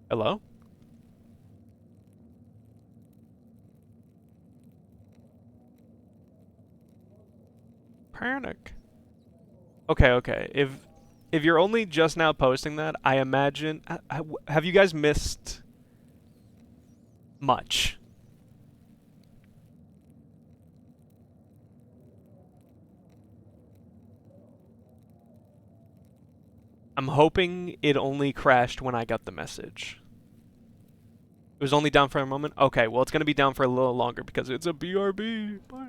Hello? Panic. Okay, okay. If you're only just now posting that, I imagine have you guys missed much? I'm hoping it only crashed when I got the message. It was only down for a moment? Okay, well it's gonna be down for a little longer because it's a BRB. Bye.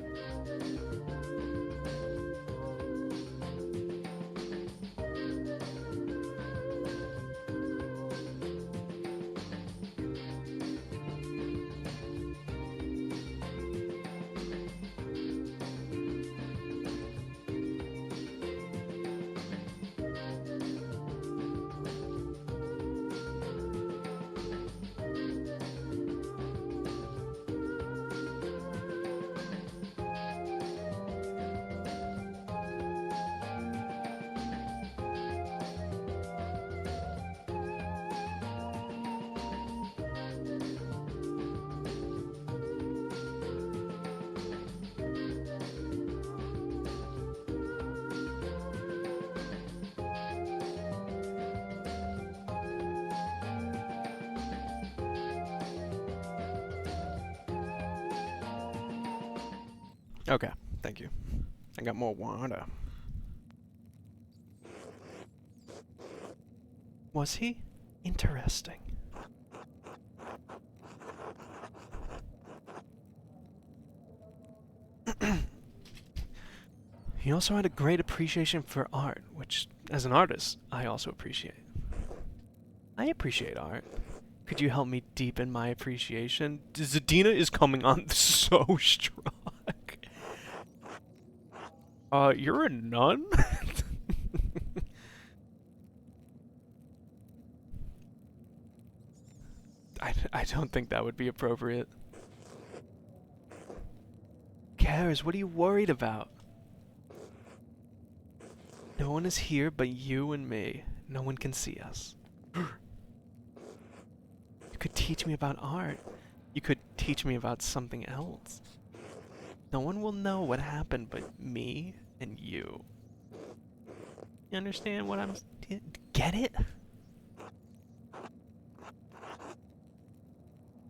Okay, thank you. I got more water. Was he? Interesting. He also had a great appreciation for art, which, as an artist, I also appreciate. I appreciate art. Could you help me deepen my appreciation? Zadina is coming on so strong. You're a nun? I don't think that would be appropriate. Cares? What are you worried about? No one is here but you and me. No one can see us. You could teach me about art. You could teach me about something else. No one will know what happened but me and you. You understand what I'm... Get it?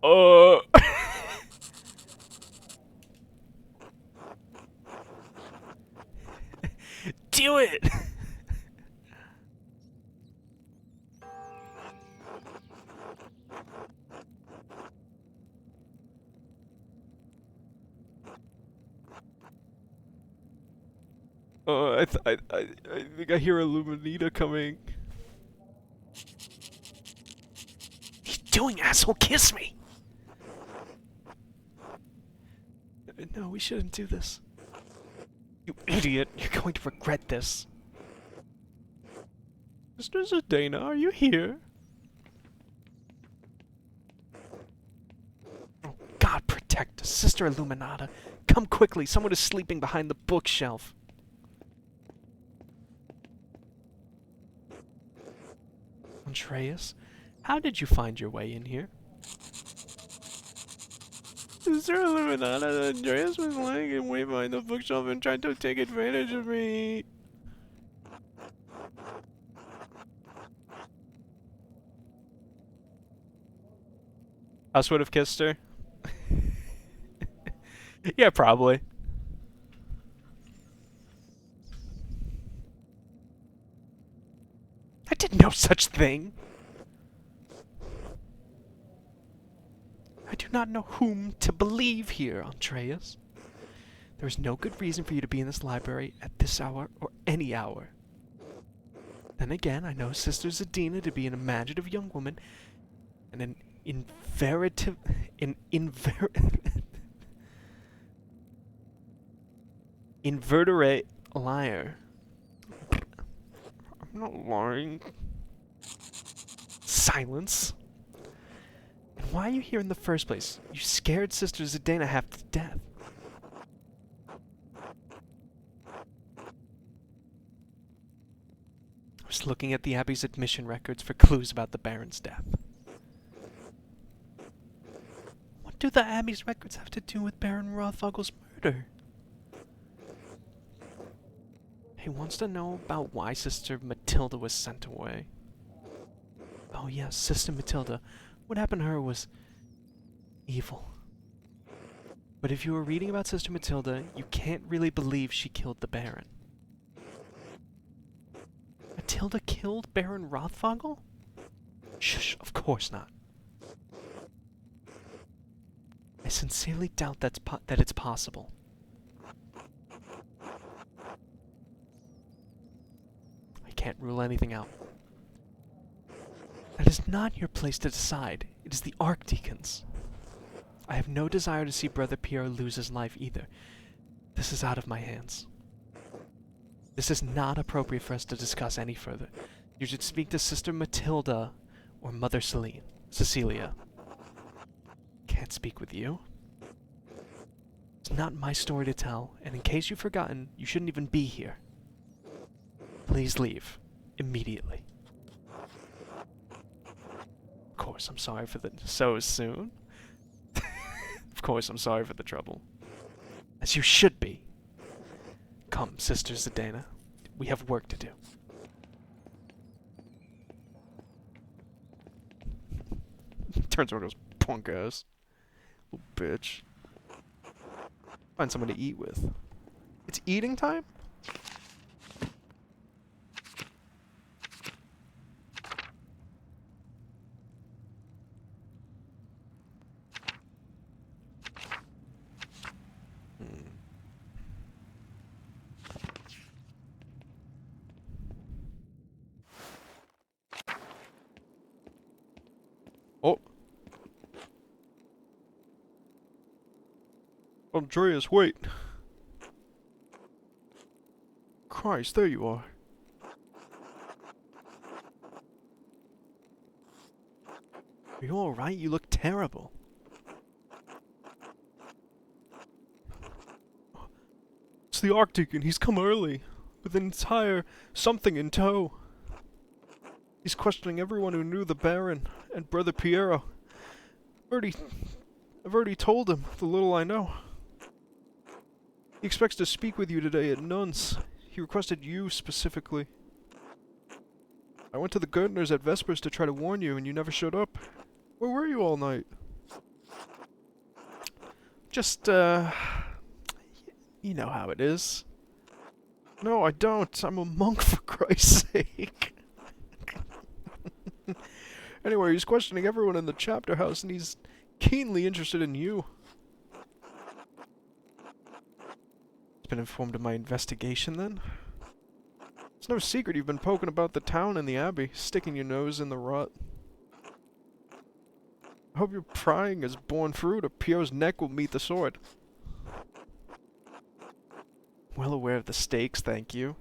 Uh... Do it! I think I hear a Luminita coming. He's doing, asshole, kiss me! No, we shouldn't do this. You idiot, you're going to regret this. Mr. Zedana, are you here? Oh, God protect us, Sister Illuminata. Come quickly, someone is sleeping behind the bookshelf. Andreas, how did you find your way in here? Sister Illuminata, Andreas was lying in wait behind the bookshelf and tried to take advantage of me. Us would have kissed her? Yeah, probably. I did no such thing. I do not know whom to believe here, Andreas. There is no good reason for you to be in this library at this hour or any hour. Then again, I know Sister Zadina to be an imaginative young woman and an inveritive... invertebrate liar. I'm not lying. Silence. And why are you here in the first place? You scared Sister Zadina half to death. I was looking at the Abbey's admission records for clues about the Baron's death. What do the Abbey's records have to do with Baron Rothvogel's murder? He wants to know about why Sister Matilda was sent away. Oh yes, Sister Matilda. What happened to her was evil. But if you were reading about Sister Matilda, you can't really believe she killed the Baron. Matilda killed Baron Rothvogel? Shush, of course not. I sincerely doubt that it's possible. I can't rule anything out. That is not your place to decide. It is the Archdeacon's. I have no desire to see Brother Pierre lose his life either. This is out of my hands. This is not appropriate for us to discuss any further. You should speak to Sister Matilda or Mother Cecilia. Can't speak with you. It's not my story to tell, and in case you've forgotten, you shouldn't even be here. Please leave. Immediately. Of course, I'm sorry for the... So soon? Of course, I'm sorry for the trouble. As you should be. Come, Sister Zdena. We have work to do. Turns around and goes, punk ass. Little bitch. Find someone to eat with. It's eating time? Oh. Andreas, wait. Christ, there you are. Are you alright? You look terrible. It's the Archdeacon. He's come early. With an entire something in tow. He's questioning everyone who knew the Baron and Brother Piero. I've already told him the little I know. He expects to speak with you today at Nuns. He requested you specifically. I went to the Gardner's at Vespers to try to warn you, and you never showed up. Where were you all night? Just, you know how it is. No, I don't. I'm a monk, for Christ's sake. Anyway, he's questioning everyone in the chapter house, and he's keenly interested in you. He's been informed of my investigation, then? It's no secret you've been poking about the town and the abbey, sticking your nose in the rut. I hope your prying has borne fruit, or Piero's neck will meet the sword. Well aware of the stakes, thank you.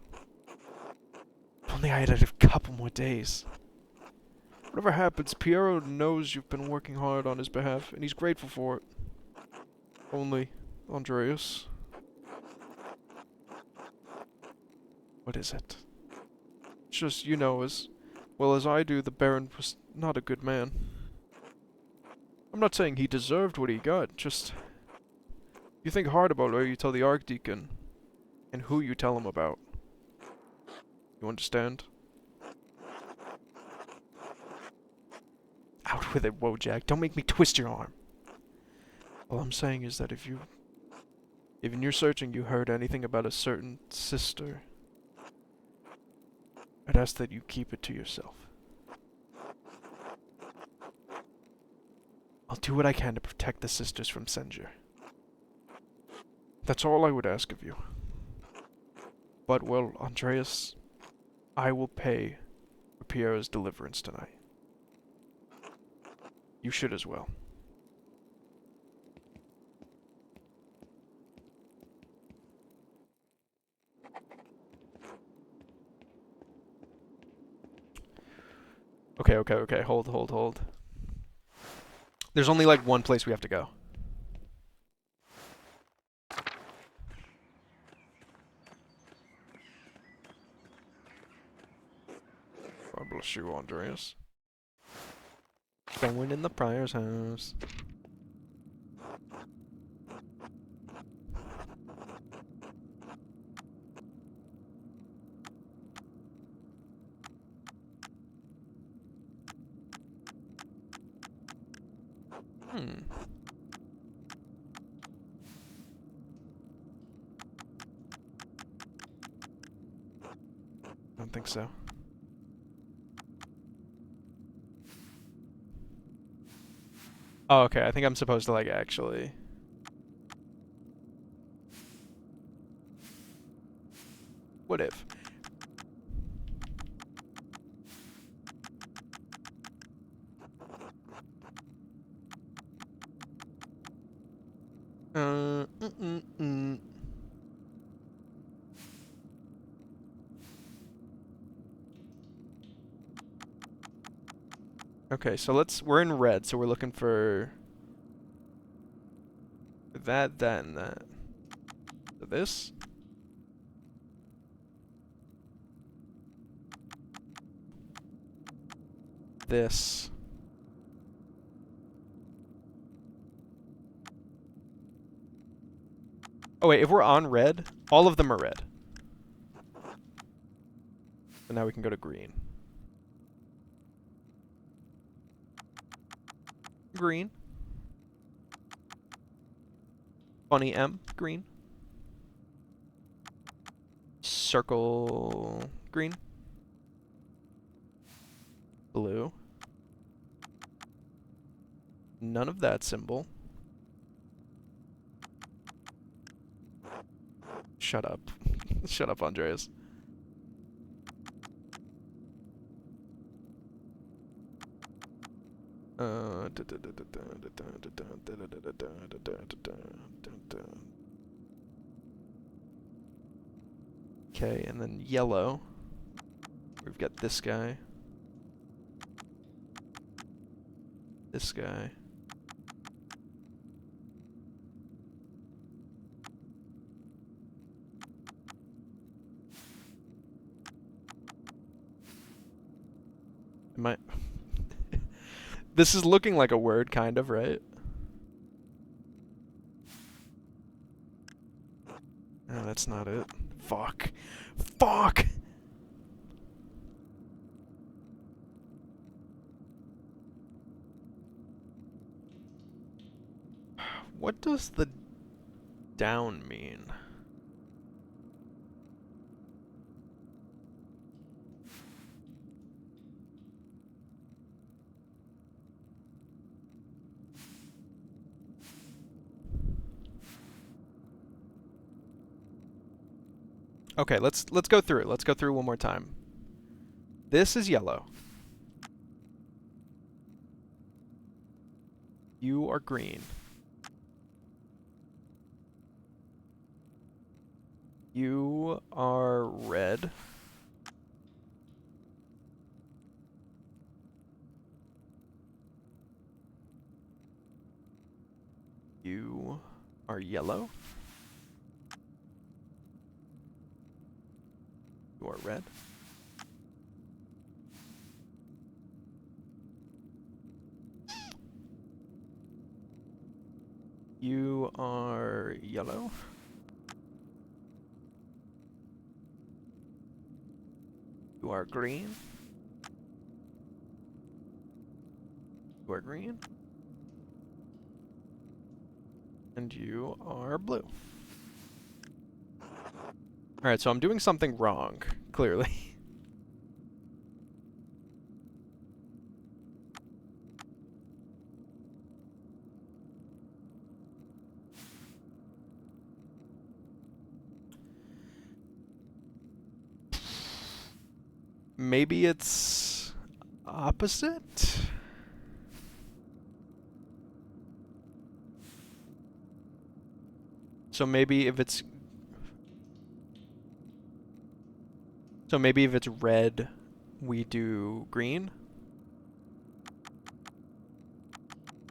If only I had a couple more days. Whatever happens, Piero knows you've been working hard on his behalf, and he's grateful for it. Only, Andreas. What is it? It's just, you know, as well as I do, the Baron was not a good man. I'm not saying he deserved what he got, just... You think hard about what you tell the Archdeacon, and who you tell him about. You understand? Out with it, Wojak. Don't make me twist your arm. All I'm saying is that if in your searching you heard anything about a certain sister, I'd ask that you keep it to yourself. I'll do what I can to protect the sisters from censure. That's all I would ask of you. But, well, Andreas, I will pay for Piero's deliverance tonight. You should as well. Okay. Hold. There's only like one place we have to go. God bless you, Andreas. Going in the Prior's house. Hmm. I don't think so. Oh, okay. I think I'm supposed to, like, actually... What if? Uh, mm, mm, mm. Okay, so we're in red, so we're looking for that, and that. So this. This. Oh wait, if we're on red, all of them are red. So now we can go to green. Green. Bunny M, green. Circle, green. Blue. None of that symbol. Shut up. Shut up, Andreas. Okay, and then yellow. We've got this guy. This guy. Am I... This is looking like a word, kind of, right? No, that's not it. Fuck. Fuck! What does the down mean? Okay, let's go through it. Let's go through it one more time. This is yellow. You are green. You are red. You are yellow. You are red. You are yellow. You are green. You are green. And you are blue. Alright, so I'm doing something wrong, clearly. Maybe it's opposite? So maybe if it's... So maybe if it's red, we do green?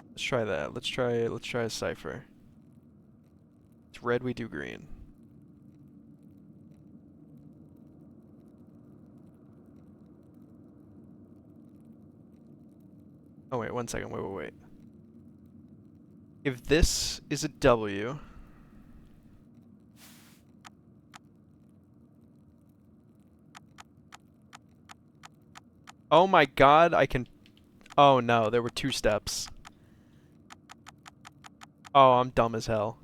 Let's try that. Let's try a cipher. It's red, we do green. Oh wait, 1 second. Wait. If this is a W... Oh my god, I can... Oh no, there were 2 steps. Oh, I'm dumb as hell.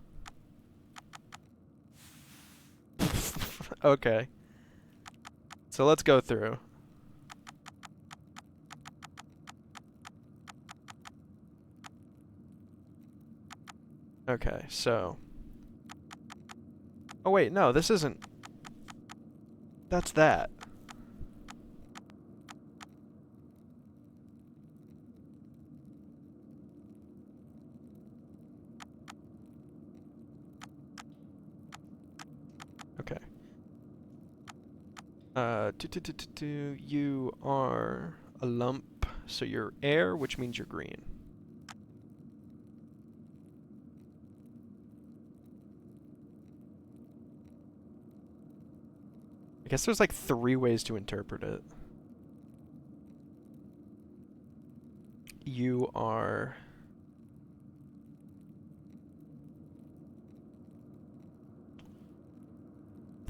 Okay. So let's go through. Okay, so... Oh wait, no, this isn't... That's that. Okay. You are a lump, so you're air, which means you're green. I guess there's like 3 ways to interpret it. You are...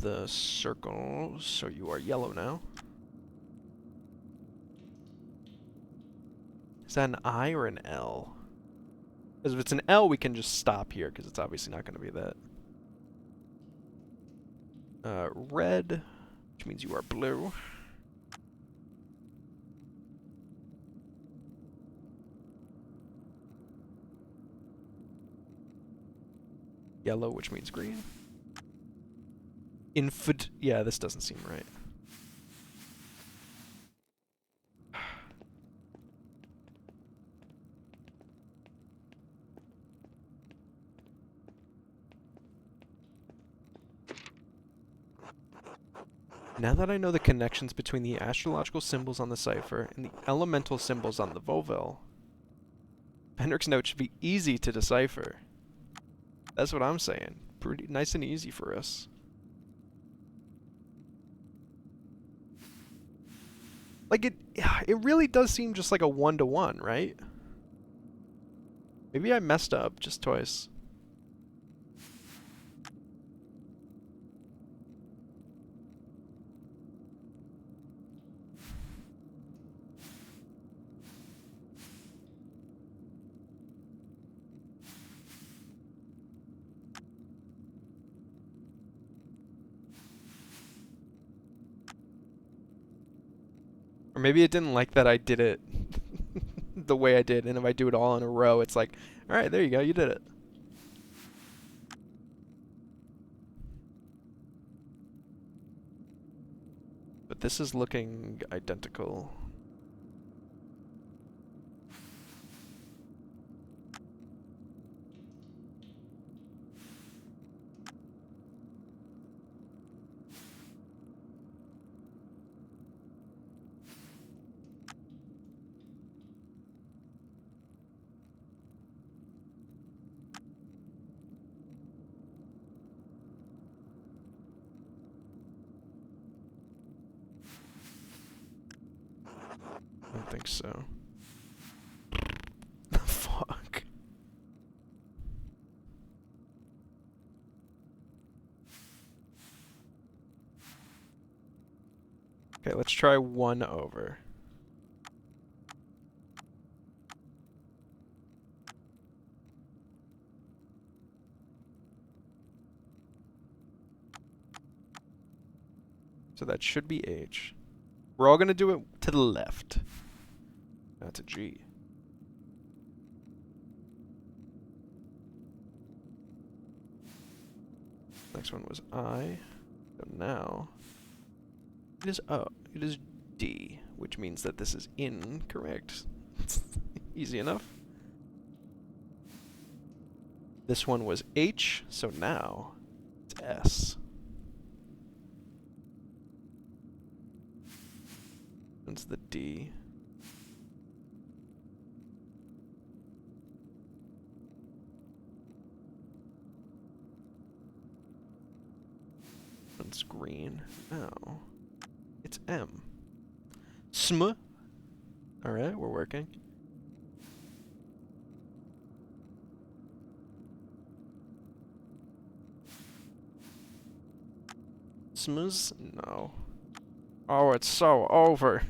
the circle, so you are yellow now. Is that an I or an L? Because if it's an L, we can just stop here, because it's obviously not going to be that. Red, which means you are blue. Yellow, which means green. Yeah, this doesn't seem right. Now that I know the connections between the astrological symbols on the cipher and the elemental symbols on the Voville, Hendrik's note should be easy to decipher. That's what I'm saying. Pretty nice and easy for us. Like, it really does seem just like a 1-to-1, right? Maybe I messed up just twice. Or maybe it didn't like that I did it the way I did, and if I do it all in a row, it's like, alright, there you go, you did it. But this is looking identical. I don't think so. Fuck. Okay, let's try 1 over. So that should be H. We're all going to do it to the left. That's a G. Next one was I. So now it is O. It is D, which means that this is incorrect. Easy enough. This one was H, so now it's S. It's the D. It's green. Now it's M. Sm. Alright, we're working. Smooth? No. Oh, it's so over.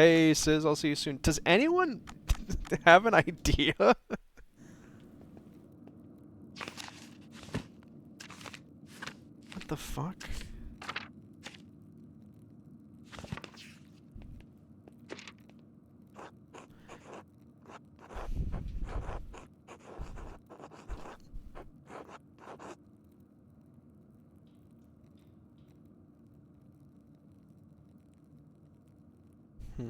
Hey, Sis, I'll see you soon. Does anyone have an idea? What the fuck? Hmm.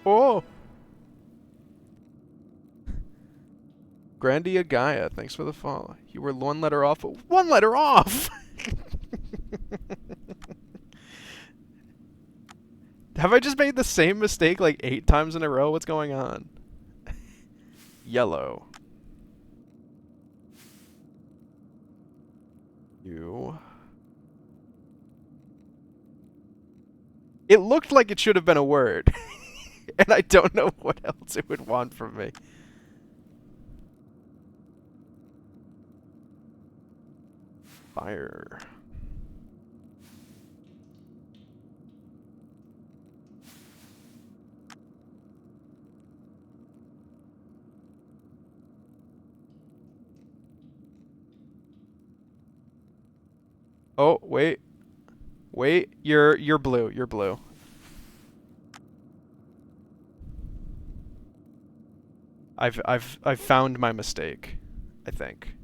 Oh! Grandia Gaia, thanks for the follow. You were one letter off. One letter off! Have I just made the same mistake like 8 times in a row? What's going on? Yellow. You. It looked like it should have been a word. And I don't know what else it would want from me. Fire. Oh, wait. Wait, you're blue. You're blue. I've found my mistake, I think.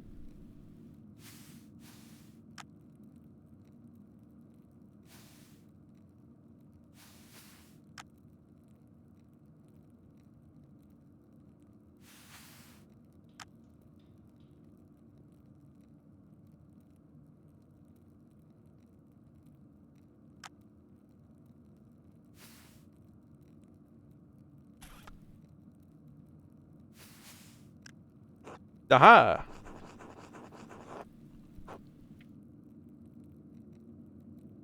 Aha!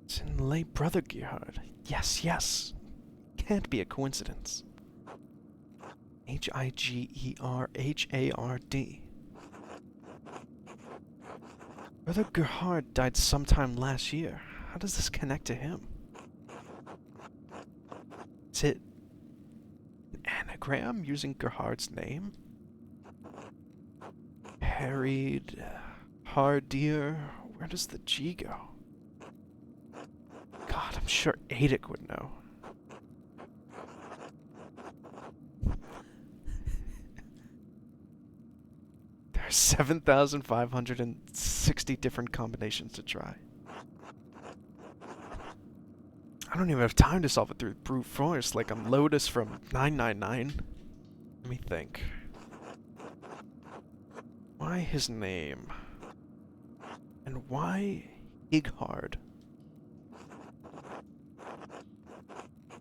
It's in late brother Gerhard. Yes, yes. Can't be a coincidence. Higerhard. Brother Gerhard died sometime last year. How does this connect to him? Is it an anagram using Gerhard's name? Harried, Hardier. Where does the G go? God, I'm sure Adic would know. There are 7,560 different combinations to try. I don't even have time to solve it through brute force like I'm Lotus from 999. Let me think. Why his name? And why Highard?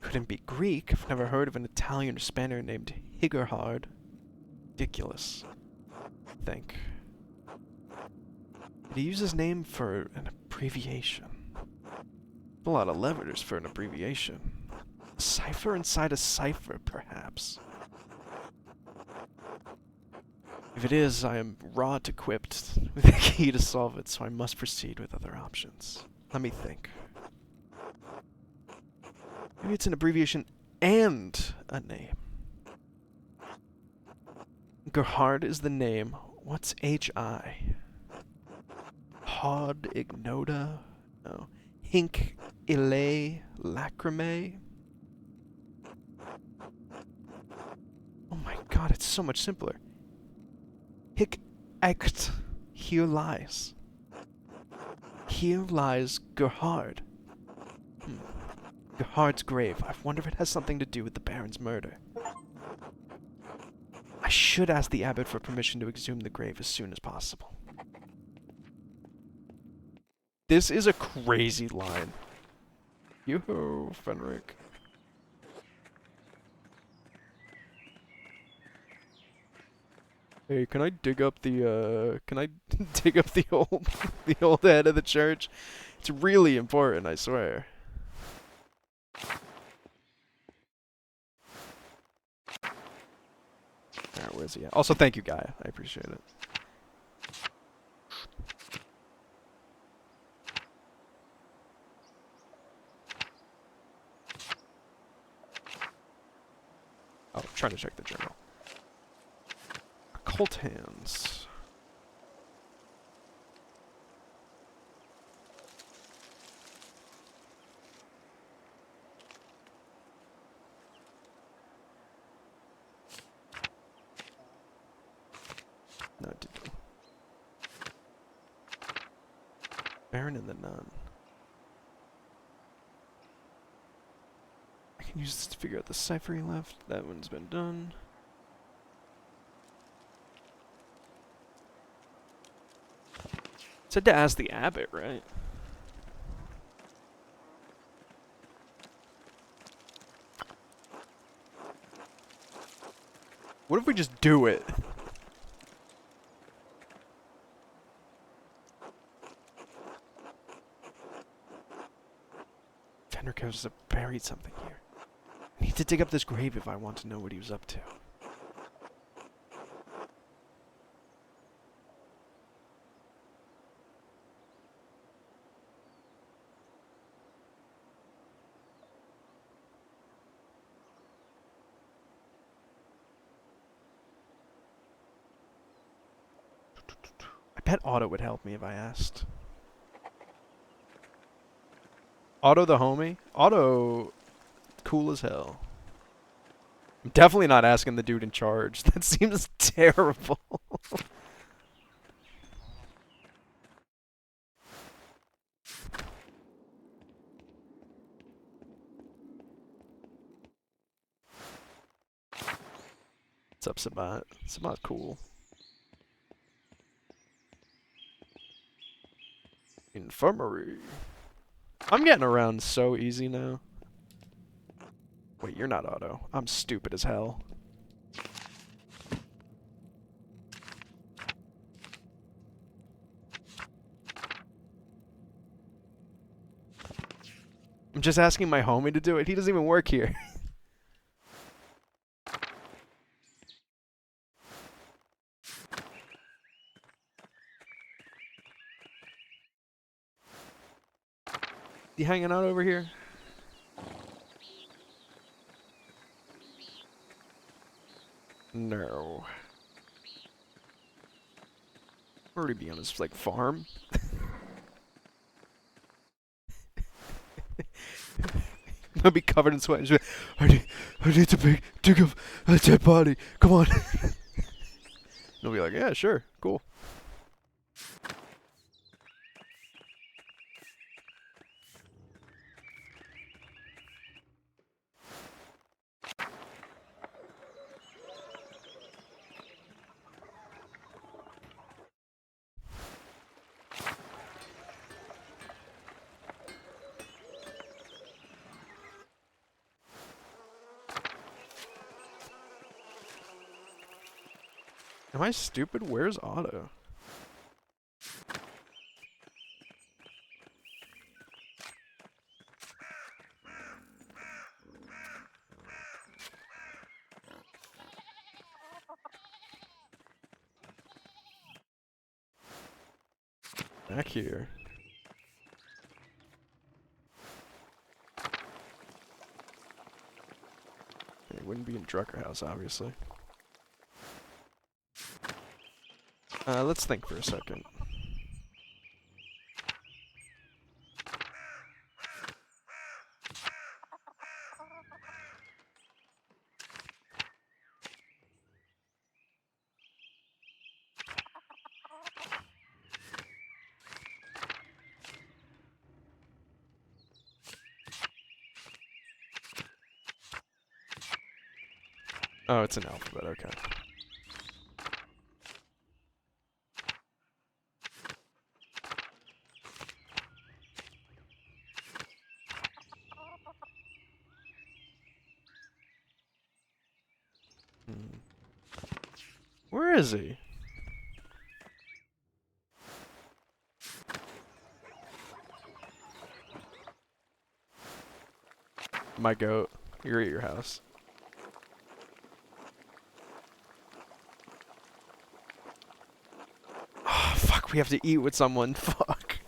Couldn't be Greek. I've never heard of an Italian or Spaniard named Higerhard. Ridiculous. Think. Did he use his name for an abbreviation? A lot of letters for an abbreviation. A cipher inside a cipher, perhaps. If it is, I am rot equipped with the key to solve it, so I must proceed with other options. Let me think. Maybe it's an abbreviation and a name. Gerhard is the name. What's H-I? Hod Ignota? No. Hink Ile Lacrimae? Oh my god, it's so much simpler. Hic Act. Here lies. Here lies Gerhard. Gerhard's grave. I wonder if it has something to do with the Baron's murder. I should ask the abbot for permission to exhume the grave as soon as possible. This is a crazy line. Yoo-hoo, Fenric. Hey, can I dig up can I dig up the the old head of the church? It's really important, I swear. Alright, where's he at? Also, thank you, Gaia. I appreciate it. Oh, I'm trying to check the journal. Occult hands. No, it didn't. Baron and the Nun. I can use this to figure out the cipher he left. That one's been done. Said to ask the abbot, right? What if we just do it? Fenric must have buried something here. I need to dig up this grave if I want to know what he was up to. I bet Otto would help me if I asked. Otto the homie? Otto, cool as hell. I'm definitely not asking the dude in charge. That seems terrible. What's up, Sabat? Sabat's cool. Infirmary. I'm getting around so easy now. Wait, you're not Otto. I'm stupid as hell. I'm just asking my homie to do it. He doesn't even work here. You hanging out over here? No. Already be on his like farm. I'll be covered in sweat and just be, I need to dig up a dead body. Come on. And he'll be like, yeah, sure, cool. Am I stupid? Where's Otto? Back here. It wouldn't be in Drucker House, obviously. Let's think for a second. Oh, it's an alphabet, okay. Where is he? my goat. You're at your house. Oh, fuck, we have to eat with someone. Fuck.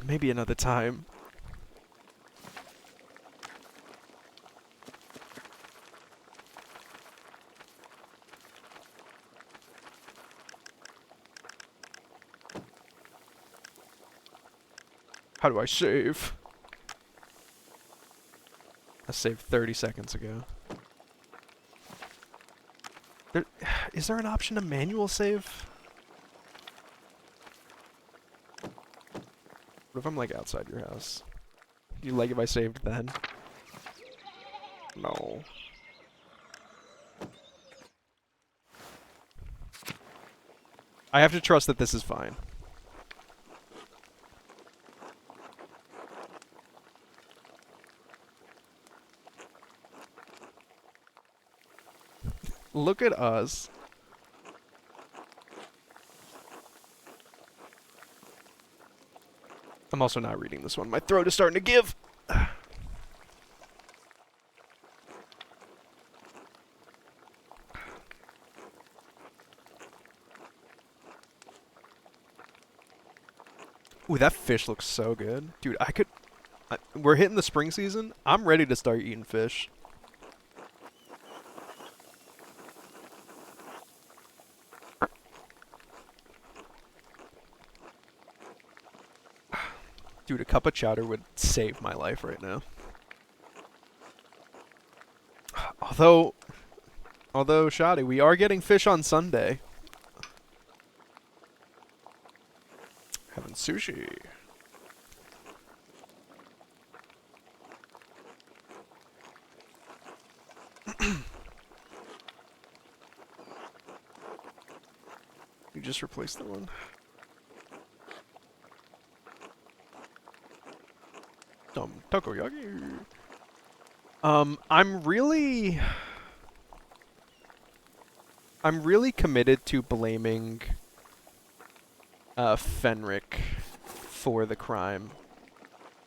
Maybe another time. How do I save? I saved 30 seconds ago. Is there an option to manual save? What if I'm like outside your house? Do you like if I saved then? No. I have to trust that this is fine. Look at us. I'm also not reading this one. My throat is starting to give. Ooh, that fish looks so good. Dude, we're hitting the spring season. I'm ready to start eating fish. Dude, a cup of chowder would save my life right now. Although, Shoddy, we are getting fish on Sunday. Having sushi. You just replaced the one. Takoyaki. I'm really committed to blaming Fenric for the crime.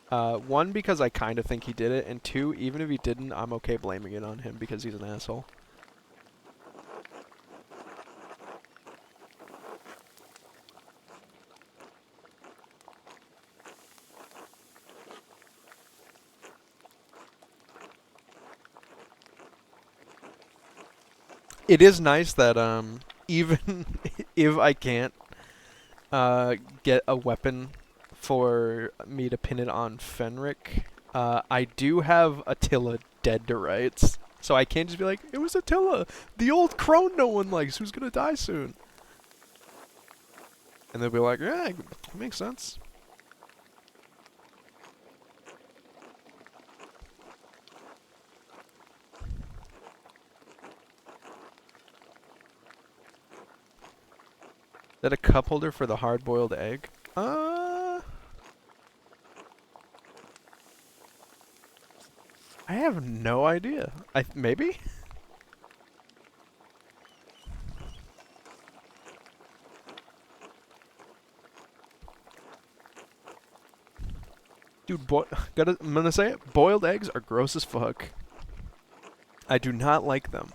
One, because I kind of think he did it, and two, even if he didn't, I'm okay blaming it on him because he's an asshole. It is nice that even if I can't get a weapon for me to pin it on Fenric, I do have Attila dead to rights. So I can't just be like, it was Attila, the old crone no one likes, who's gonna die soon. And they'll be like, yeah, it makes sense. Is that a cup holder for the hard-boiled egg? I have no idea. Maybe? Dude, I'm gonna say it. Boiled eggs are gross as fuck. I do not like them.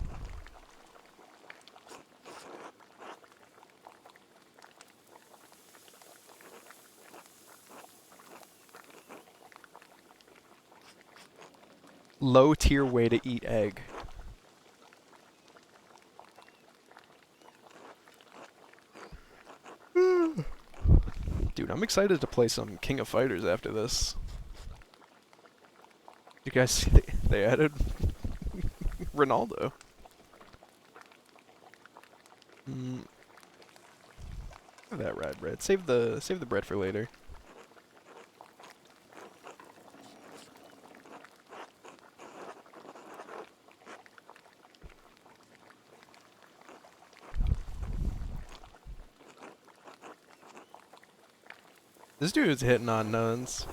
Low tier way to eat egg. Dude, I'm excited to play some King of Fighters after this. You guys see they added Ronaldo. That rad bread. Save the bread for later. This dude's hitting on nuns.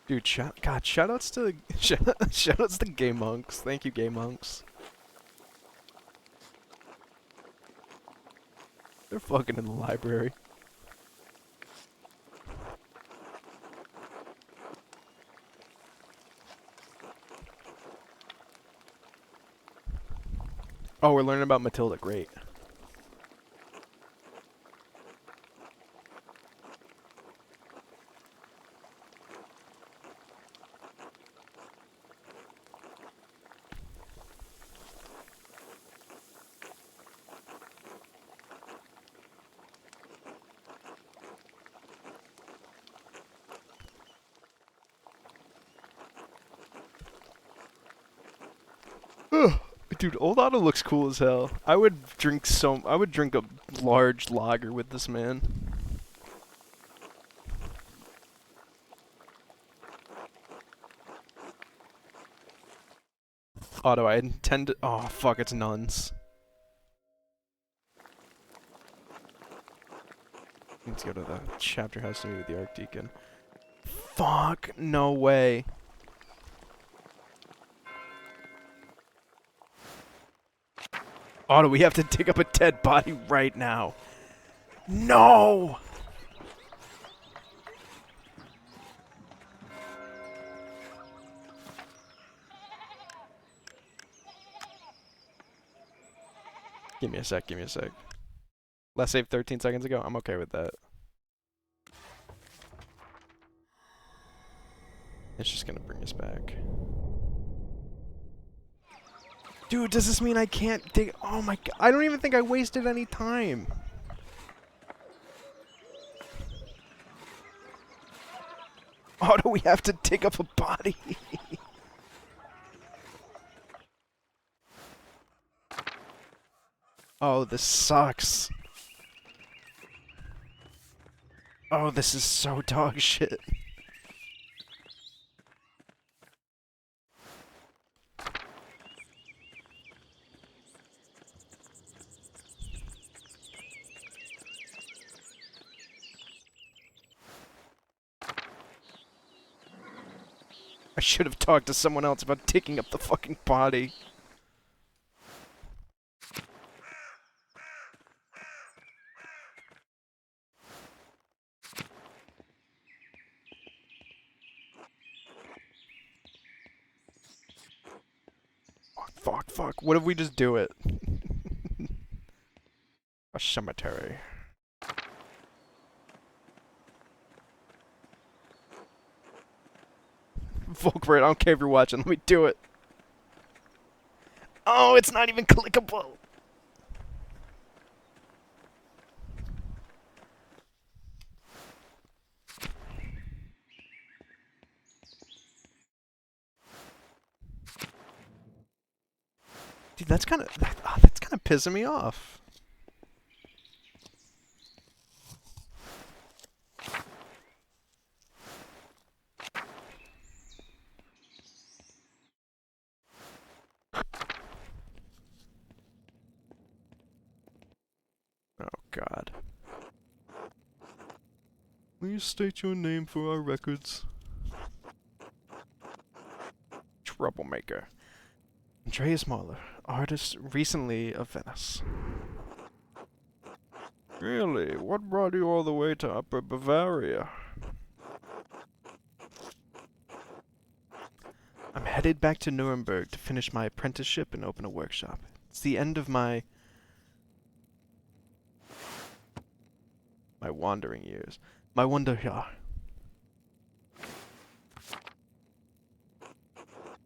Dude, shoutouts to shoutouts to gay monks. Thank you, gay monks. They're fucking in the library. Oh, we're learning about Matilda. Great. Ugh. Dude, Old Otto looks cool as hell. I would drink a large lager with this man. Otto, I intend to. Oh, fuck, it's nuns. Let's go to the chapter house to meet with the Archdeacon. Fuck, no way. Otto, we have to dig up a dead body right now. No! Give me a sec, give me a sec. Last save 13 seconds ago? I'm okay with that. It's just gonna bring us back. Dude, does this mean I can't dig? Oh my god, I don't even think I wasted any time. Oh, do we have to dig up a body? Oh, this sucks. Oh, this is so dog shit. I should have talked to someone else about digging up the fucking body. Fuck. What if we just do it? A cemetery. Volkbert, I don't care if you're watching. Let me do it. Oh, it's not even clickable. Dude, that's kind of pissing me off. Oh god. Will you state your name for our records? Troublemaker. Andreas Mahler, artist recently of Venice. Really? What brought you all the way to Upper Bavaria? I'm headed back to Nuremberg to finish my apprenticeship and open a workshop. It's the end of my wandering years. My Wanderjahr.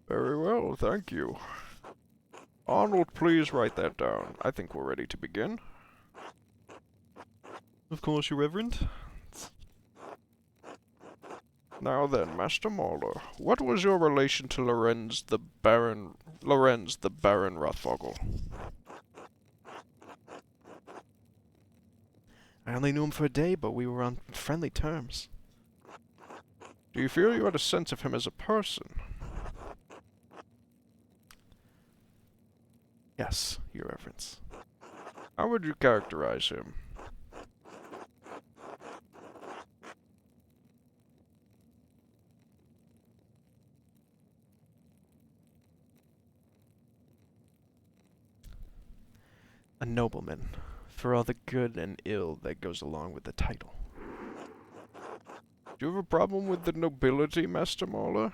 Very well, thank you. Arnold, please write that down. I think we're ready to begin. Of course, Your Reverend. Now then, Master Mahler, what was your relation to Lorenz the Baron Rothvogel? I only knew him for a day, but we were on friendly terms. Do you feel you had a sense of him as a person? Yes, Your Reverence. How would you characterize him? nobleman, for all the good and ill that goes along with the title. Do you have a problem with the nobility, Master Mauler?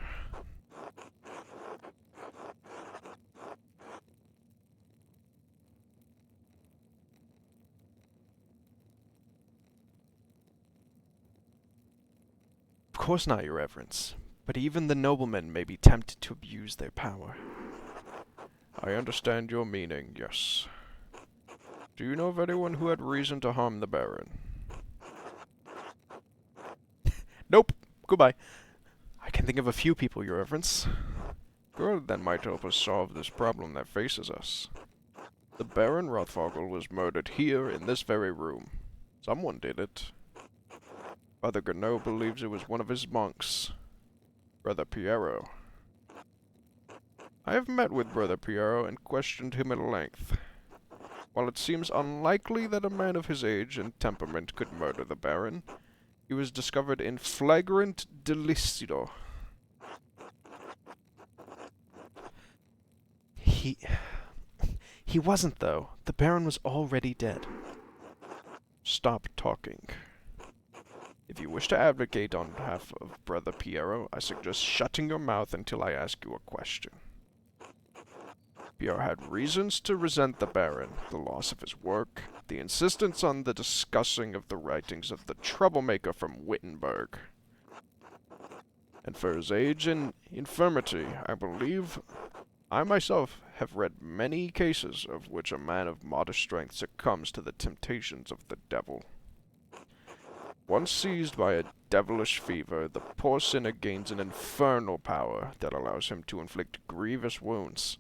Of course not, your reverence, but even the noblemen may be tempted to abuse their power. I understand your meaning, yes. Do you know of anyone who had reason to harm the Baron? Nope. Goodbye. I can think of a few people, your reverence. Good, that might help us solve this problem that faces us. The Baron Rothvogel was murdered here in this very room. Someone did it. Father Gano believes it was one of his monks, Brother Piero. I have met with Brother Piero and questioned him at length. While it seems unlikely that a man of his age and temperament could murder the Baron, he was discovered in flagrant delito. He wasn't, though. The Baron was already dead. Stop talking. If you wish to advocate on behalf of Brother Piero, I suggest shutting your mouth until I ask you a question. Piero had reasons to resent the Baron, the loss of his work, the insistence on the discussing of the writings of the troublemaker from Wittenberg. And for his age and infirmity, I believe I myself have read many cases of which a man of modest strength succumbs to the temptations of the devil. Once seized by a devilish fever, the poor sinner gains an infernal power that allows him to inflict grievous wounds,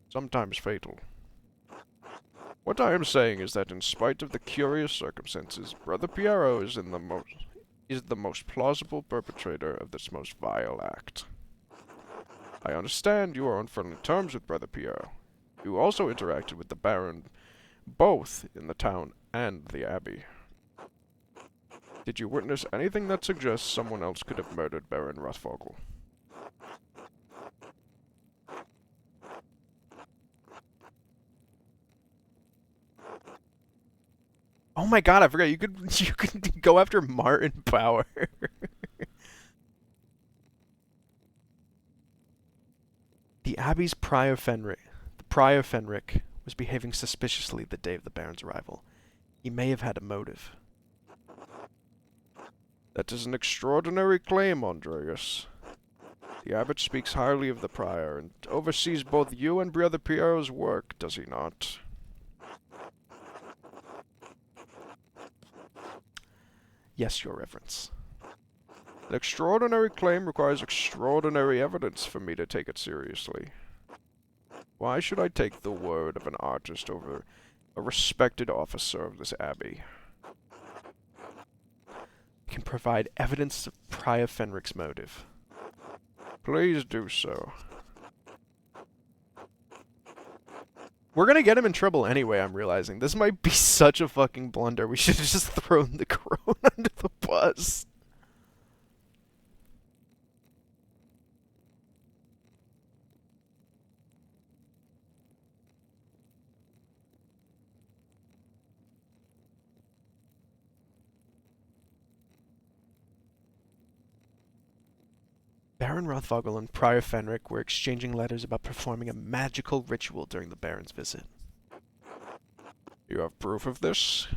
sometimes fatal. What I am saying is that in spite of the curious circumstances, Brother Piero is the most plausible perpetrator of this most vile act. I understand you are on friendly terms with Brother Piero. You also interacted with the Baron, both in the town and the Abbey. Did you witness anything that suggests someone else could have murdered Baron Rothvogel? Oh my god, I forgot you could go after Martin Power. The Abbey's Prior Fenric was behaving suspiciously the day of the Baron's arrival. He may have had a motive. That is an extraordinary claim, Andreas. The abbot speaks highly of the prior, and oversees both you and Brother Piero's work, does he not? Yes, your reverence. An extraordinary claim requires extraordinary evidence for me to take it seriously. Why should I take the word of an artist over a respected officer of this abbey? Can provide evidence of Prior Fenric's motive. Please do so. We're gonna get him in trouble anyway, I'm realizing. This might be such a fucking blunder. We should have just thrown the crone under the bus. Baron Rothvogel and Prior Fenric were exchanging letters about performing a magical ritual during the Baron's visit. You have proof of this?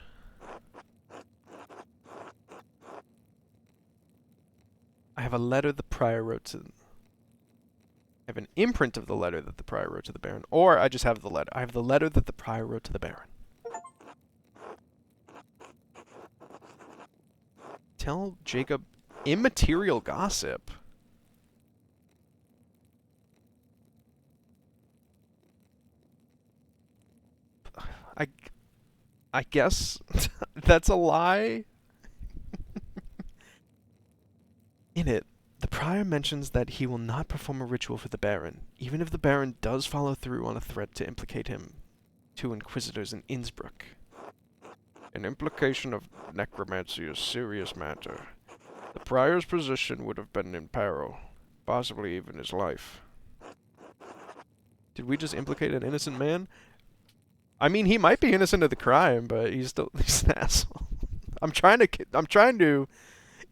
I have a letter the Prior wrote to... I have an imprint of the letter that the Prior wrote to the Baron, or I just have the letter. I have the letter that the Prior wrote to the Baron. Tell Jacob immaterial gossip. I guess that's a lie. In it, the Prior mentions that he will not perform a ritual for the Baron, even if the Baron does follow through on a threat to implicate him to Inquisitors in Innsbruck. An implication of necromancy is a serious matter. The Prior's position would have been in peril, possibly even his life. Did we just implicate an innocent man? I mean, he might be innocent of the crime, but he's an asshole. I'm trying to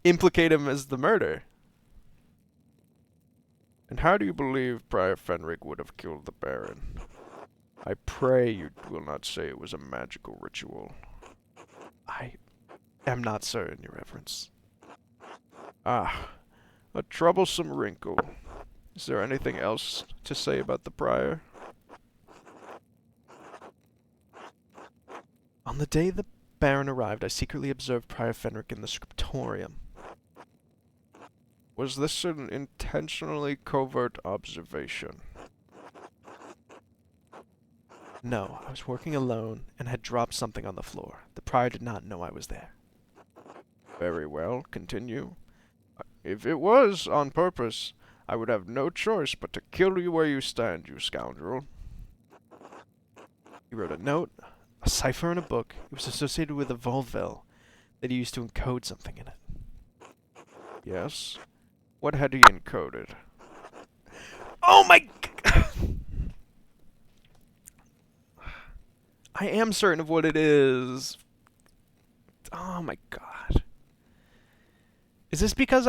implicate him as the murder. And how do you believe Prior Fenrig would have killed the Baron? I pray you will not say it was a magical ritual. I am not certain, Your Reverence. Ah, a troublesome wrinkle. Is there anything else to say about the Prior? On the day the Baron arrived, I secretly observed Prior Fenric in the scriptorium. Was this an intentionally covert observation? No, I was working alone and had dropped something on the floor. The Prior did not know I was there. Very well, continue. If it was on purpose, I would have no choice but to kill you where you stand, you scoundrel. He wrote a note, a cipher in a book. It was associated with a volvel that he used to encode something in it. Yes? What had he encoded? Oh my... I am certain of what it is. Oh my god. Is this because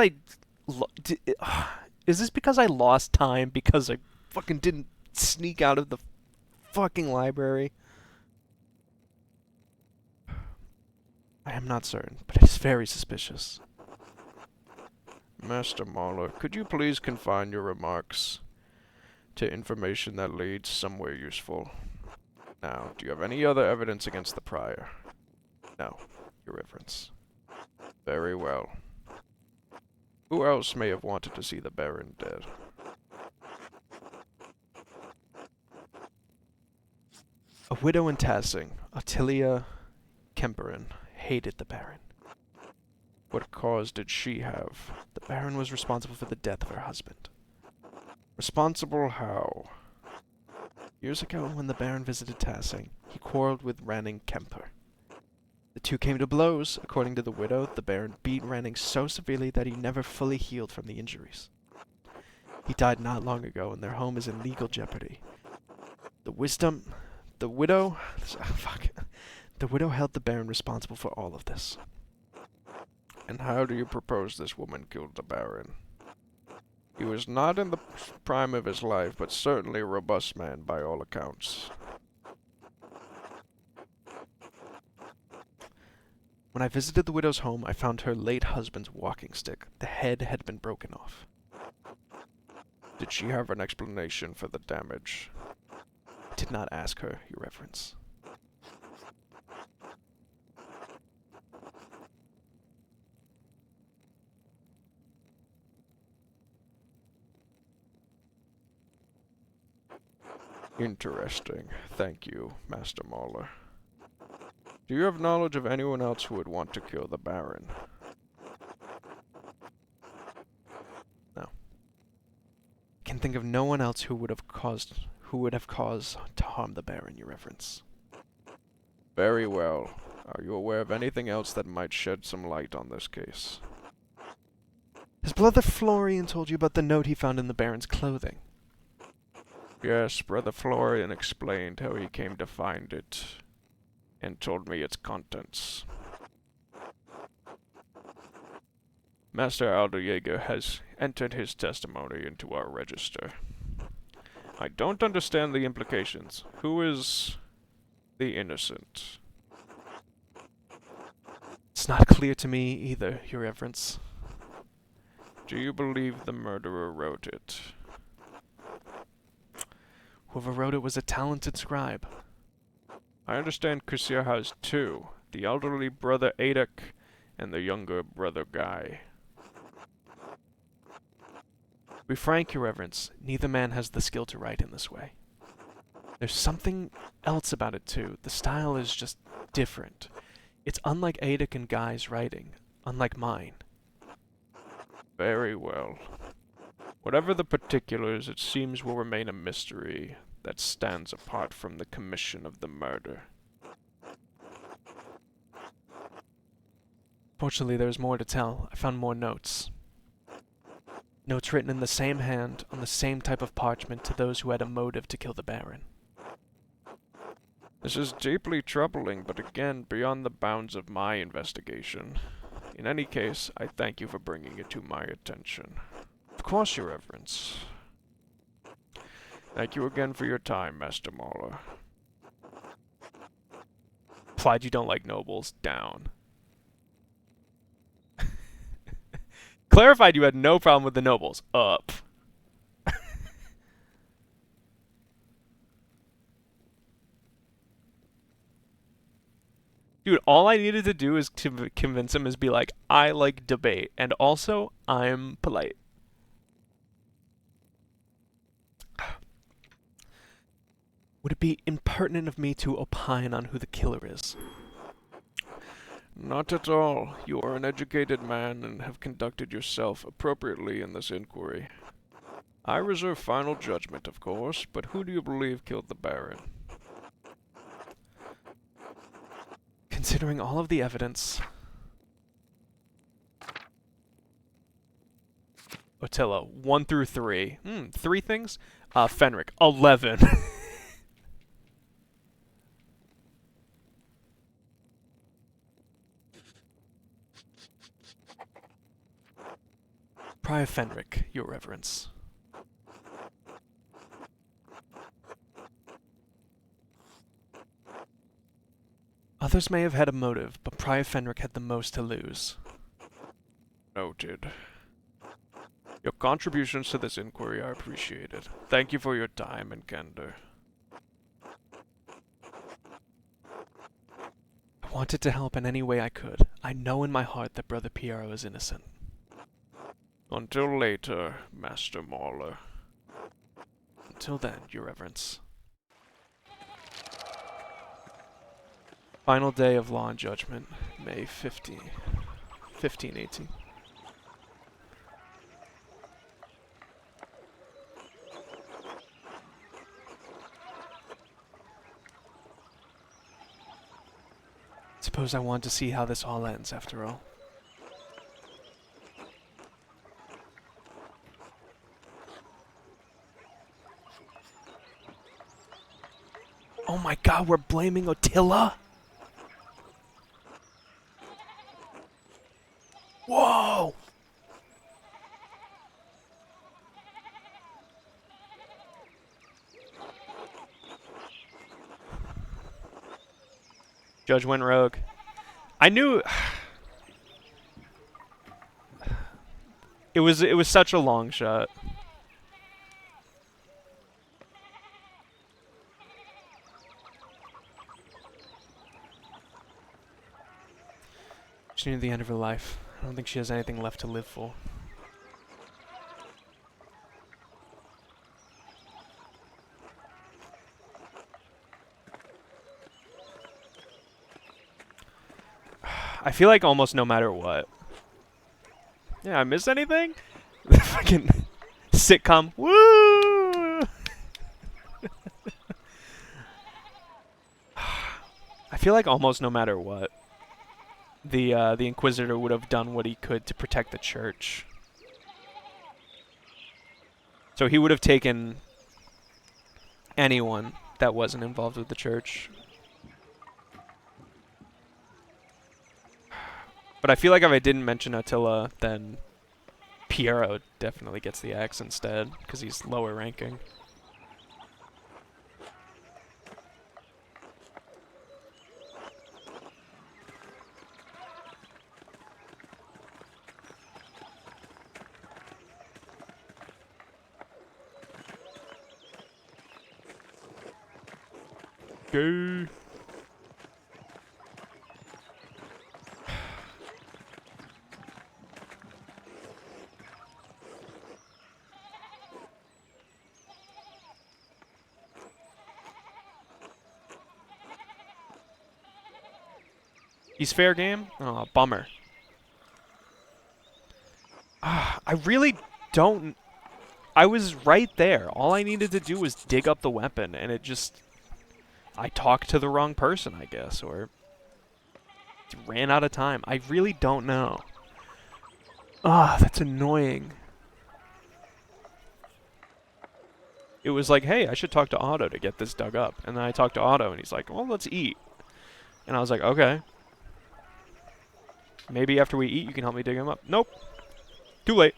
is this because I lost time because I fucking didn't sneak out of the fucking library? I am not certain, but it is very suspicious. Master Mahler, could you please confine your remarks to information that leads somewhere useful? Now, do you have any other evidence against the Prior? No, Your Reverence. Very well. Who else may have wanted to see the Baron dead? A widow in Tassing, Ottilia Kemperin, hated the Baron. What cause did she have? The Baron was responsible for the death of her husband. Responsible how? Years ago, when the Baron visited Tassing, he quarreled with Ranning Kemper. The two came to blows. According to the widow, the Baron beat Ranning so severely that he never fully healed from the injuries. He died not long ago, and their home is in legal jeopardy. The widow held the Baron responsible for all of this. And how do you propose this woman killed the Baron? He was not in the prime of his life, but certainly a robust man by all accounts. When I visited the widow's home, I found her late husband's walking stick. The head had been broken off. Did she have an explanation for the damage? I did not ask her, Your Reverence. Interesting. Thank you, Master Mahler. Do you have knowledge of anyone else who would want to kill the Baron? No. I can think of no one else who would have cause to harm the Baron, Your Reverence. Very well. Are you aware of anything else that might shed some light on this case? Has Brother Florian told you about the note he found in the Baron's clothing? Yes, Brother Florian explained how he came to find it, and told me its contents. Master Alderjaeger has entered his testimony into our register. I don't understand the implications. Who is the innocent? It's not clear to me either, Your Reverence. Do you believe the murderer wrote it? Whoever wrote it was a talented scribe. I understand Kusir has two, the elderly brother Adek and the younger brother Guy. To be frank, Your Reverence, neither man has the skill to write in this way. There's something else about it too. The style is just different. It's unlike Adek and Guy's writing, unlike mine. Very well. Whatever the particulars, it seems will remain a mystery that stands apart from the commission of the murder. Fortunately, there's more to tell. I found more notes. Notes written in the same hand, on the same type of parchment, to those who had a motive to kill the Baron. This is deeply troubling, but again, beyond the bounds of my investigation. In any case, I thank you for bringing it to my attention. Of course, Your Reverence. Thank you again for your time, Master Mauler. Implied you don't like nobles. Down. Clarified you had no problem with the nobles. Up. Dude, all I needed to do is to convince him is be like, I like debate, and also, I'm polite. Would it be impertinent of me to opine on who the killer is? Not at all. You are an educated man and have conducted yourself appropriately in this inquiry. I reserve final judgment, of course, but who do you believe killed the Baron? Considering all of the evidence, Attila, 1 through 3. 3 things? Fenric, 11. Prior Fenric, Your Reverence. Others may have had a motive, but Prior Fenric had the most to lose. Noted. Your contributions to this inquiry are appreciated. Thank you for your time and candor. I wanted to help in any way I could. I know in my heart that Brother Piero is innocent. Until later, Master Mauler. Until then, Your Reverence. Final day of Law and Judgment, May 1518. Suppose I want to see how this all ends, after all. Oh my god, we're blaming Attila? Whoa! Judge went rogue. I knew it was such a long shot. She's near the end of her life. I don't think she has anything left to live for. I feel like almost no matter what. Yeah, I missed anything? The fucking sitcom. Woo! I feel like almost no matter what, the Inquisitor would have done what he could to protect the church. So he would have taken anyone that wasn't involved with the church. But I feel like if I didn't mention Attila, then Piero definitely gets the axe instead, because he's lower ranking. Go. He's fair game? Oh, bummer. I really don't... I was right there. All I needed to do was dig up the weapon, and it just... I talked to the wrong person, I guess, or... ran out of time. I really don't know. That's annoying. it was like, hey, I should talk to Otto to get this dug up. And then I talked to Otto, and he's like, well, let's eat. And I was like, okay. Maybe after we eat, you can help me dig him up. Nope. Too late.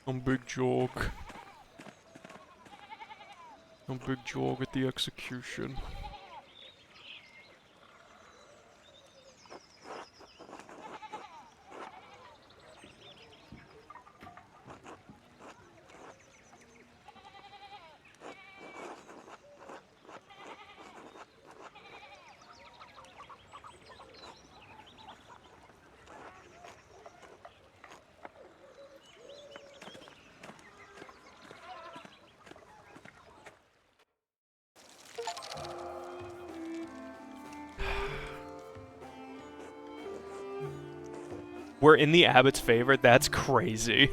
I'm Big Jog. I'm Big Jog at the execution. We're in the Abbot's favor? That's crazy.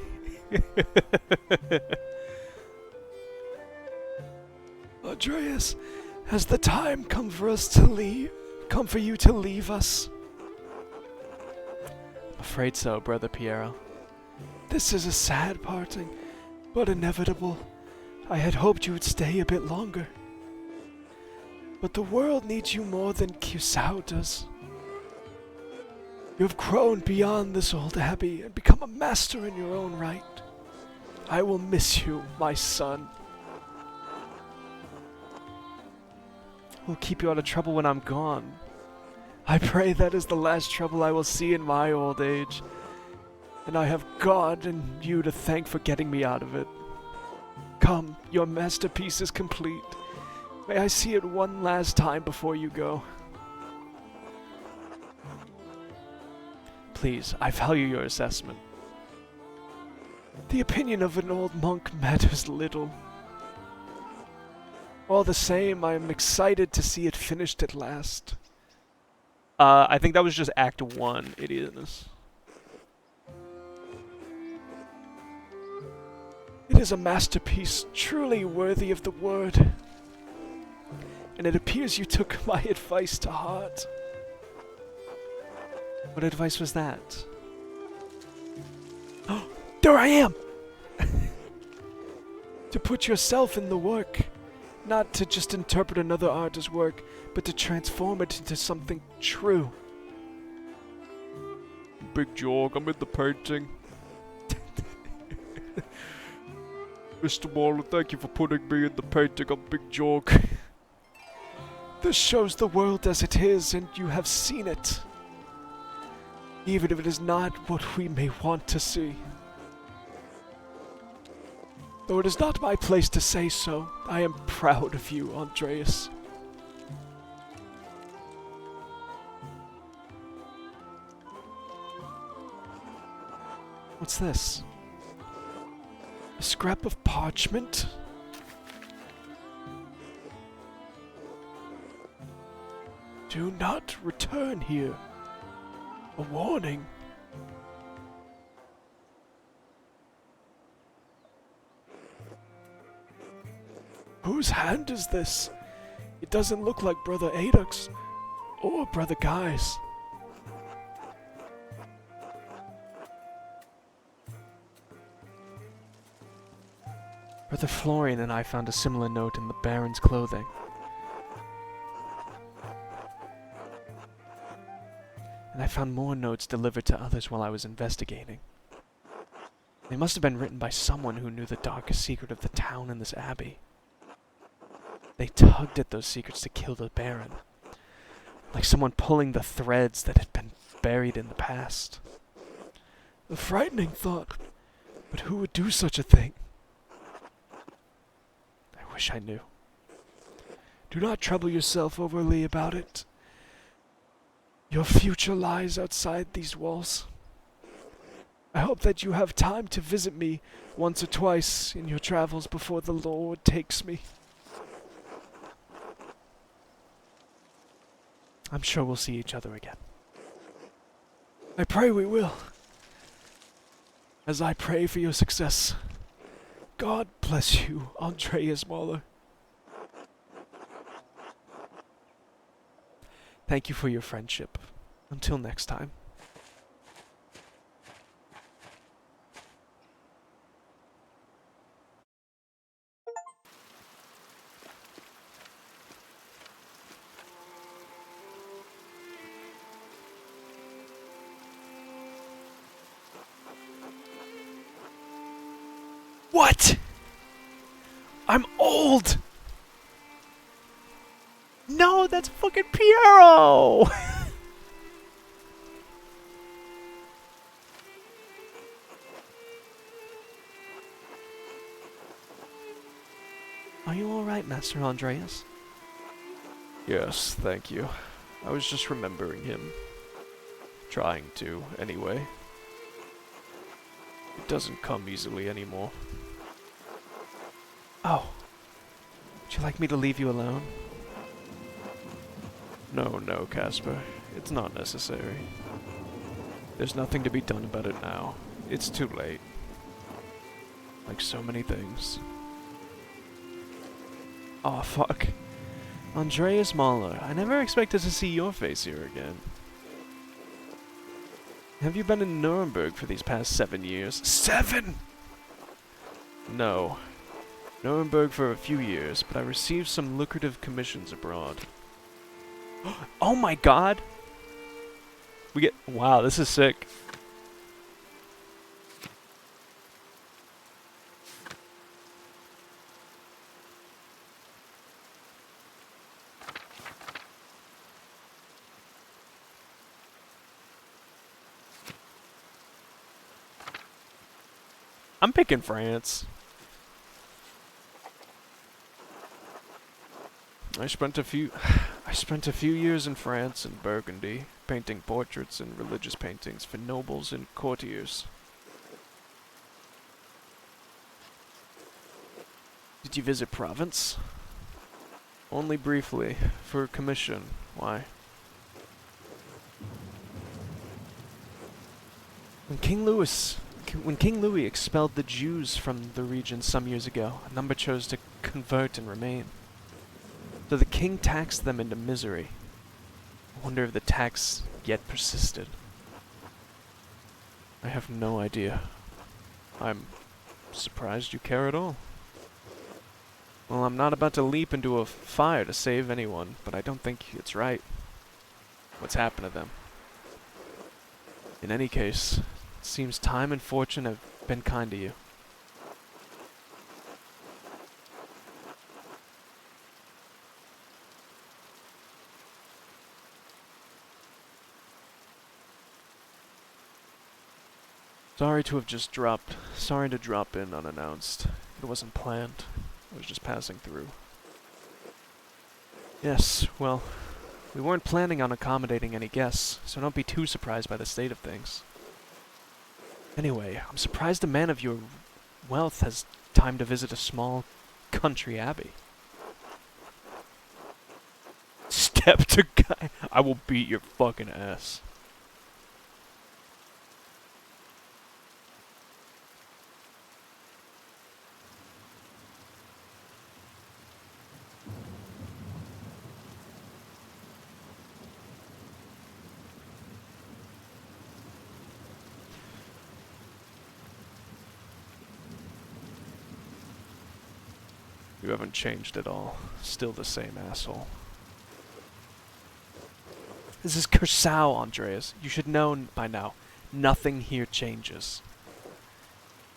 Andreas, has the time come for us to leave? Come for you to leave us? I'm afraid so, Brother Piero. This is a sad parting, but inevitable. I had hoped you would stay a bit longer. But the world needs you more than Cusao does. You have grown beyond this old abbey and become a master in your own right. I will miss you, my son. We'll keep you out of trouble when I'm gone. I pray that is the last trouble I will see in my old age, and I have God and you to thank for getting me out of it. Come, your masterpiece is complete. May I see it one last time before you go. Please, I value your assessment. The opinion of an old monk matters little. All the same, I am excited to see it finished at last. I think that was just Act 1, idiotness. It is a masterpiece, truly worthy of the word. And it appears you took my advice to heart. What advice was that? Oh, there I am! To put yourself in the work. Not to just interpret another artist's work, but to transform it into something true. Big Jog, I'm in the painting. Mr. Marlon, thank you for putting me in the painting. I'm Big Jog. This shows the world as it is, and you have seen it. Even if it is not what we may want to see. Though it is not my place to say so, I am proud of you, Andreas. What's this? A scrap of parchment? Do not return here. A warning. Whose hand is this? It doesn't look like Brother Adux or Brother Guy's. Brother Florian and I found a similar note in the Baron's clothing. I found more notes delivered to others while I was investigating. They must have been written by someone who knew the darkest secret of the town and this abbey. They tugged at those secrets to kill the Baron, like someone pulling the threads that had been buried in the past. A frightening thought, but who would do such a thing? I wish I knew. Do not trouble yourself overly about it. Your future lies outside these walls. I hope that you have time to visit me once or twice in your travels before the Lord takes me. I'm sure we'll see each other again. I pray we will. As I pray for your success. God bless you, Andreas Mahler. Thank you for your friendship. Until next time. What? I'm old! No, that's fucking Piero! Are you alright, Master Andreas? Yes, thank you. I was just remembering him. Trying to, anyway. It doesn't come easily anymore. Oh. Would you like me to leave you alone? No, Casper. It's not necessary. There's nothing to be done about it now. It's too late. Like so many things. Oh, fuck. Andreas Mahler, I never expected to see your face here again. Have you been in Nuremberg for these past 7 years? 7?! No. Nuremberg for a few years, but I received some lucrative commissions abroad. Oh my god! We get... Wow, this is sick. I'm picking France. I spent a few years in France and Burgundy, painting portraits and religious paintings for nobles and courtiers. Did you visit Provence? Only briefly, for a commission. Why? When King Louis expelled the Jews from the region some years ago, a number chose to convert and remain. So the king taxed them into misery. I wonder if the tax yet persisted. I have no idea. I'm surprised you care at all. Well, I'm not about to leap into a fire to save anyone, but I don't think it's right what's happened to them. In any case, it seems time and fortune have been kind to you. Sorry to have just dropped. Sorry to drop in unannounced. It wasn't planned. I was just passing through. Yes, well, we weren't planning on accommodating any guests, so don't be too surprised by the state of things. Anyway, I'm surprised a man of your wealth has time to visit a small country abbey. Step to guy. I will beat your fucking ass. You haven't changed at all. Still the same asshole. This is Curacao, Andreas. You should know by now. Nothing here changes.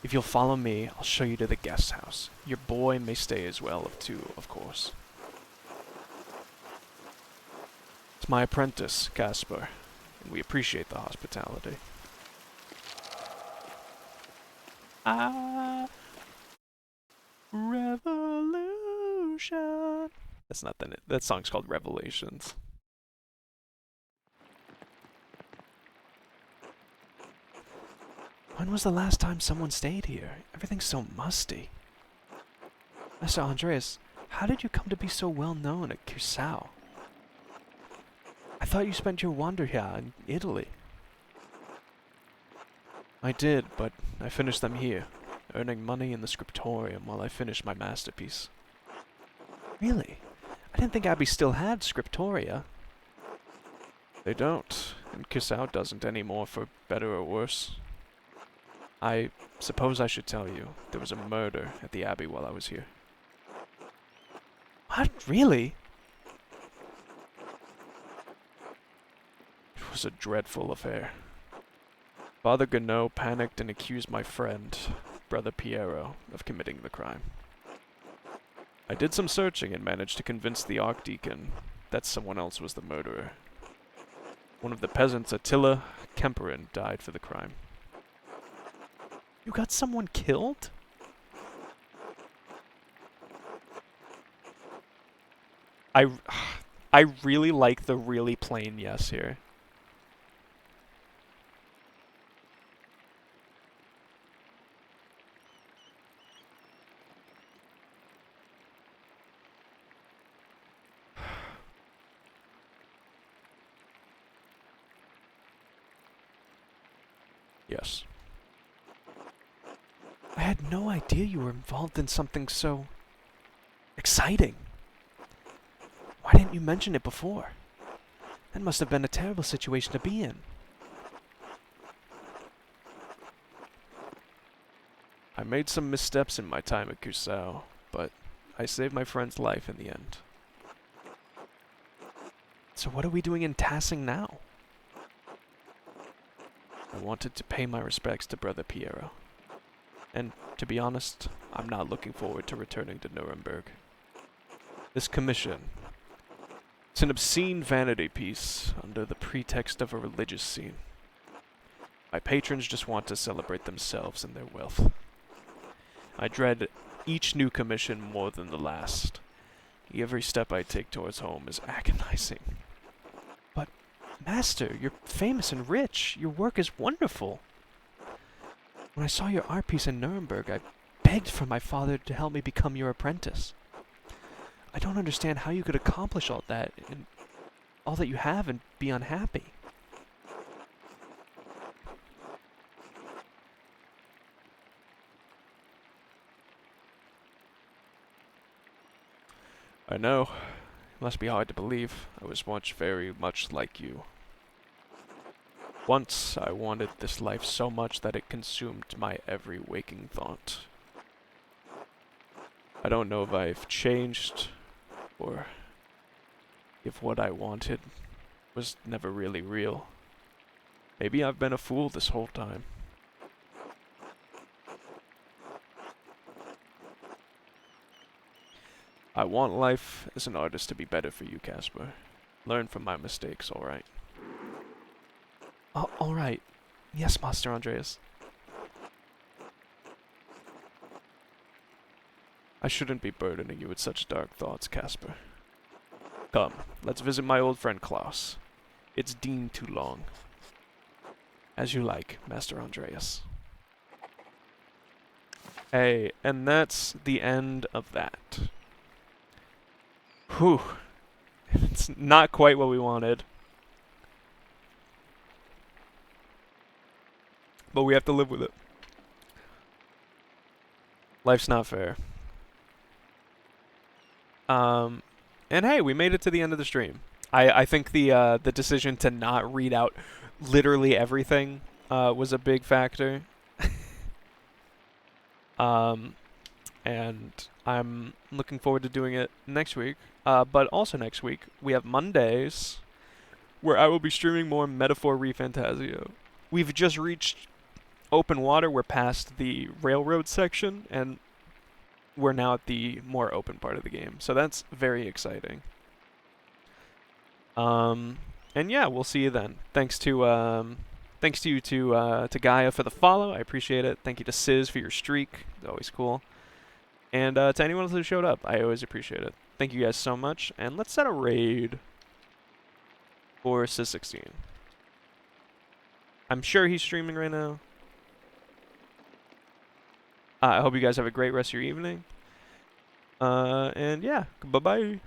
If you'll follow me, I'll show you to the guest house. Your boy may stay as well, too, of course. It's my apprentice, Casper, and we appreciate the hospitality. Revolution. That's not the. That song's called Revelations. When was the last time someone stayed here? Everything's so musty. Master Andreas, how did you come to be so well known at Curacao? I thought you spent your wander here in Italy. I did, but I finished them here, earning money in the scriptorium while I finished my masterpiece. Really? I didn't think Abbey still had scriptoria. They don't, and Curacao doesn't anymore, for better or worse. I suppose I should tell you, there was a murder at the Abbey while I was here. What? Really? It was a dreadful affair. Father Gonneau panicked and accused my friend, Brother Piero, of committing the crime. I did some searching and managed to convince the Archdeacon that someone else was the murderer. One of the peasants, Attila Kemperin, died for the crime. You got someone killed? I really like the really plain yes here. Yes. I had no idea you were involved in something so exciting. Why didn't you mention it before? That must have been a terrible situation to be in. I made some missteps in my time at Curacao, but I saved my friend's life in the end. So what are we doing in Tassing now? I wanted to pay my respects to Brother Piero. And, to be honest, I'm not looking forward to returning to Nuremberg. This commission, it's an obscene vanity piece under the pretext of a religious scene. My patrons just want to celebrate themselves and their wealth. I dread each new commission more than the last. Every step I take towards home is agonizing. But, Master, you're famous and rich. Your work is wonderful. When I saw your art piece in Nuremberg, I begged for my father to help me become your apprentice. I don't understand how you could accomplish all that, and all that you have, and be unhappy. I know. It must be hard to believe. I was once very much like you. Once I wanted this life so much that it consumed my every waking thought. I don't know if I've changed, or if what I wanted was never really real. Maybe I've been a fool this whole time. I want life as an artist to be better for you, Casper. Learn from my mistakes, alright? Alright. Yes, Master Andreas. I shouldn't be burdening you with such dark thoughts, Casper. Come, let's visit my old friend Klaus. It's deemed too long. As you like, Master Andreas. Hey, and that's the end of that. Whew. It's not quite what we wanted. But we have to live with it. Life's not fair. And hey, we made it to the end of the stream. I think the decision to not read out literally everything was a big factor. And I'm looking forward to doing it next week. But also next week, we have Mondays where I will be streaming more Metaphor ReFantasio. We've just reached open water. We're past the railroad section, and we're now at the more open part of the game. So that's very exciting. And yeah, we'll see you then. Thanks to you to Gaia for the follow. I appreciate it. Thank you to Sizz for your streak. It's always cool. And to anyone else who showed up, I always appreciate it. Thank you guys so much. And let's set a raid for Sizz16. I'm sure he's streaming right now. I hope you guys have a great rest of your evening. And yeah, bye-bye.